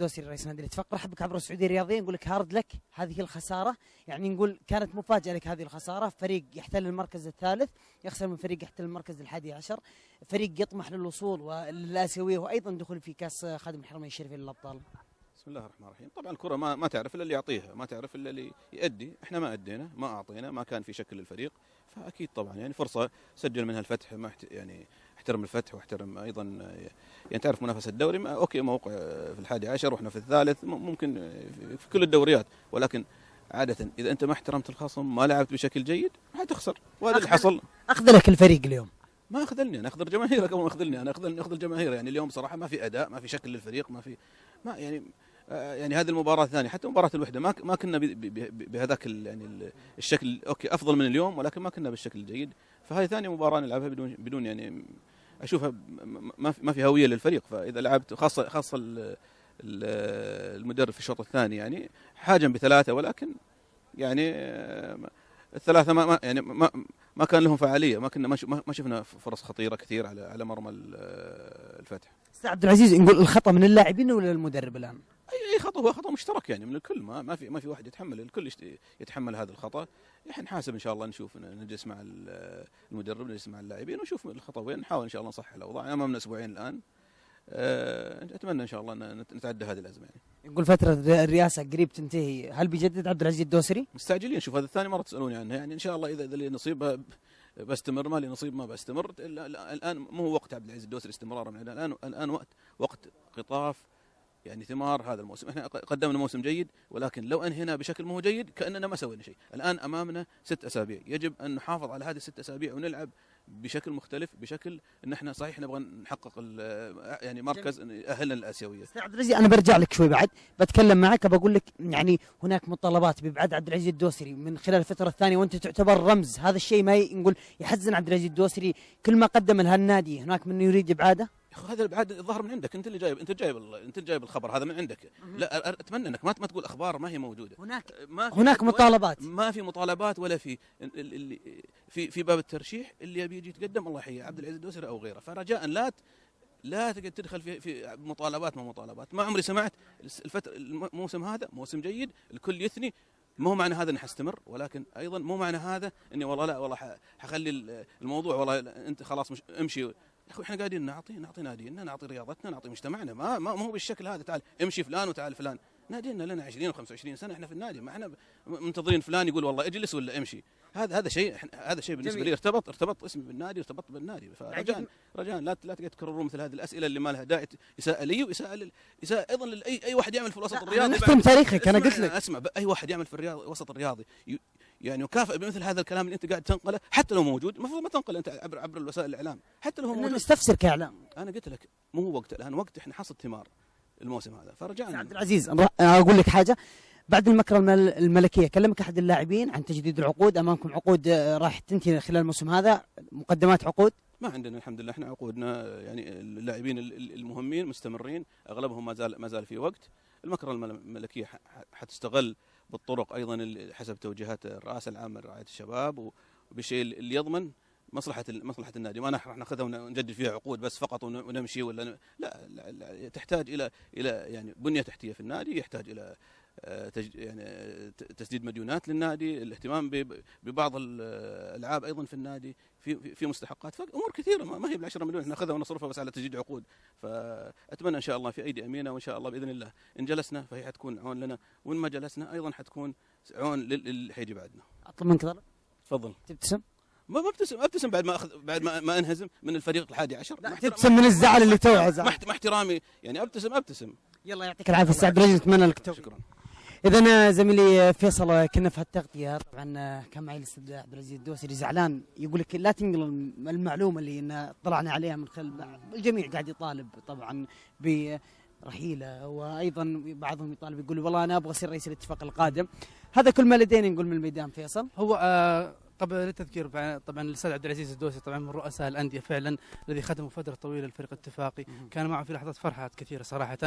الدوسري رئيس نادي الاتفاق، رحب بك عبر السعوديه الرياضيه. نقول لك هارد لك هذه الخساره، يعني نقول كانت مفاجاه لك هذه الخساره. فريق يحتل المركز الثالث يخسر من فريق يحتل المركز ال11، فريق يطمح للوصول والاسيويه وايضا دخول في كاس خادم الحرمين الشريفين للابطال. بسم الله الرحمن الرحيم. طبعا الكره ما تعرف الا اللي يعطيها، ما تعرف الا اللي يؤدي. احنا ما ادينا، ما اعطينا، ما كان في شكل للفريق، فاكيد طبعا يعني فرصه سجل منها الفتح، ما يعني احترم الفتح واحترم ايضا يعني تعرف منافسه الدوري. اوكي موقع في ال11 واحنا في الثالث، ممكن في كل الدوريات، ولكن عاده اذا انت ما احترمت الخصم، ما لعبت بشكل جيد، حتخسر، وهذا اللي حصل. اخذلك الفريق اليوم؟ ما اخذلني، انا اخذل جماهيرك قبل ما اخذلني، انا اخذل الجماهير. يعني اليوم صراحه ما في اداء، ما في شكل للفريق، ما يعني هذه المباراة الثانية، حتى مباراة الوحدة ما كنا بهذاك يعني الشكل. اوكي افضل من اليوم، ولكن ما كنا بالشكل الجيد. فهذه ثاني مباراة نلعبها بدون يعني اشوفها ما في هوية للفريق. فاذا لعبت خاصة المدرب في الشوط الثاني يعني حاجم بثلاثة، ولكن يعني الثلاثة ما كان لهم فعالية، ما شفنا فرص خطيرة كثير على مرمى الفتح. استاذ عبد العزيز، نقول الخطأ من اللاعبين ولا المدرب الآن؟ اي خطأ، هو خطأ مشترك يعني من الكل، ما في واحد يتحمل، الكل يتحمل هذا الخطأ. يعني نحاسب ان شاء الله، نشوف نجلس مع المدرب، نجلس مع اللاعبين ونشوف الخطأ وين، نحاول ان شاء الله نصحح الاوضاع. امامنا اسبوعين الان، اتمنى ان شاء الله ان نتعدى هذه الازمه يعني. يقول فترة الرئاسة قريب تنتهي، هل بيجدد عبد العزيز الدوسري؟ مستعجلين، شوف هذا ثاني مرة تسألوني عنها يعني. ان شاء الله اذا لي نصيب بستمر، ما لي نصيب ما بستمر. الان مو هو وقت عبد العزيز الدوسري استمرار من الان وقت قطاف يعني ثمار هذا الموسم. احنا قدمنا موسم جيد، ولكن لو انهينا بشكل مو جيد كاننا ما سوينا شيء. الان امامنا 6 أسابيع، يجب ان نحافظ على هذه ال6 أسابيع ونلعب بشكل مختلف، بشكل ان احنا صحيح نبغى نحقق يعني مركز يأهلنا للآسيوية. استاذ عبد العزيز، انا برجع لك شوي بعد، بتكلم معك، بقول لك يعني هناك مطالبات بابعاد عبد العزيز الدوسري من خلال الفترة الثانية، وانت تعتبر رمز. هذا الشيء ما نقول يحزن عبد العزيز الدوسري، كل ما قدم لها النادي هناك من يريد ابعاده. هذا الابعاد الظاهر من عندك، انت اللي جايب، انت جايب الخبر هذا من عندك. لا اتمنى انك ما تقول اخبار ما هي موجوده. هناك مطالبات. ما في مطالبات ولا في باب الترشيح اللي يبي يجي يتقدم الله يحييه عبد العزيز الدوسري او غيره. فرجاء لا تقعد تدخل في مطالبات ما عمري سمعت. الموسم هذا موسم جيد، الكل يثني. مو معنى هذا اني حستمر، ولكن ايضا مو معنى هذا اني والله لا والله حخلي الموضوع والله انت خلاص مش امشي. يا اخوي احنا قاعدين نعطي نادينا، نعطي رياضتنا، نعطي مجتمعنا. ما هو بالشكل هذا تعال امشي فلان وتعال فلان. نادينا لنا 20 و25 سنه احنا في النادي، ما احنا منتظرين فلان يقول والله اجلس ولا امشي. هذا شيء بالنسبه لي ارتبط اسمي بالنادي وارتبط بالنادي. فرجاء لا تقعد تكررون مثل هذه الاسئله اللي ما لها داعي، اساءه لي واساءه ايضا لاي واحد يعمل في الوسط الرياضي. نحترم تاريخك، انا قلت لك اسمع، اي واحد يعمل في الوسط الرياضي يعني يكافئ بمثل هذا الكلام اللي انت قاعد تنقله، حتى لو موجود. المفروض ما تنقل انت عبر الوسائل الاعلام، حتى لو هو موجود. نستفسر كاعلام. انا قلت لك مو هو وقت الان، وقت احنا حصد ثمار الموسم هذا. فرجعنا عبد العزيز، اقول لك حاجه، بعد المكره الملكيه كلمك احد اللاعبين عن تجديد العقود؟ امامكم عقود راح تنتهي خلال الموسم هذا، مقدمات عقود؟ ما عندنا الحمد لله، احنا عقودنا يعني اللاعبين المهمين مستمرين، اغلبهم ما زال في وقت. المكره الملكيه حتستغل بالطرق ايضا حسب توجيهات الرئاسه العامه لرعايه الشباب، وبالشيء اللي يضمن مصلحه النادي. ما راح ناخذها ونجدد فيها عقود بس فقط ونمشي ولا لا تحتاج الى يعني بنيه تحتيه في النادي، يحتاج الى يعني تسديد مديونات للنادي، الاهتمام ببعض الالعاب ايضا في النادي، في مستحقات، امور كثيره ما هي ب10 مليون ناخذها ونصرفها بس على تجديد عقود. فاتمنى ان شاء الله في ايدي امينه، وان شاء الله باذن الله ان جلسنا فهي حتكون عون لنا، وان ما جلسنا ايضا حتكون عون للي حيجي بعدنا. اطلب منك طلب. تفضل. تبتسم؟ ما ابتسم بعد ما انهزم من الفريق ال11. لا تبتسم من الزعل اللي توه زعل. مع احترامي يعني ابتسم. يلا يعطيك العافيه استاذ عبد العزيز، اتمنى لك التوفيق. شكرا. اذا زميلي فيصل كنا في التغطيه، طبعا كان معي الاستاذ عبد العزيز الدوسري زعلان، يقول لك لا تنقل المعلومه اللي طلعنا عليها من خلال الجميع قاعد يطالب طبعا برحيله، وايضا بعضهم يطالب يقول والله انا ابغى اصير رئيس الاتفاق القادم. هذا كل ما لدينا نقول من الميدان. فيصل، هو طبعا للتذكير، طبعا الاستاذ عبد العزيز الدوسري طبعا من رؤساء الانديه فعلا الذي خدموا فتره طويله الفريق الاتفاقي، كان معه في لحظات فرحات كثيره صراحه.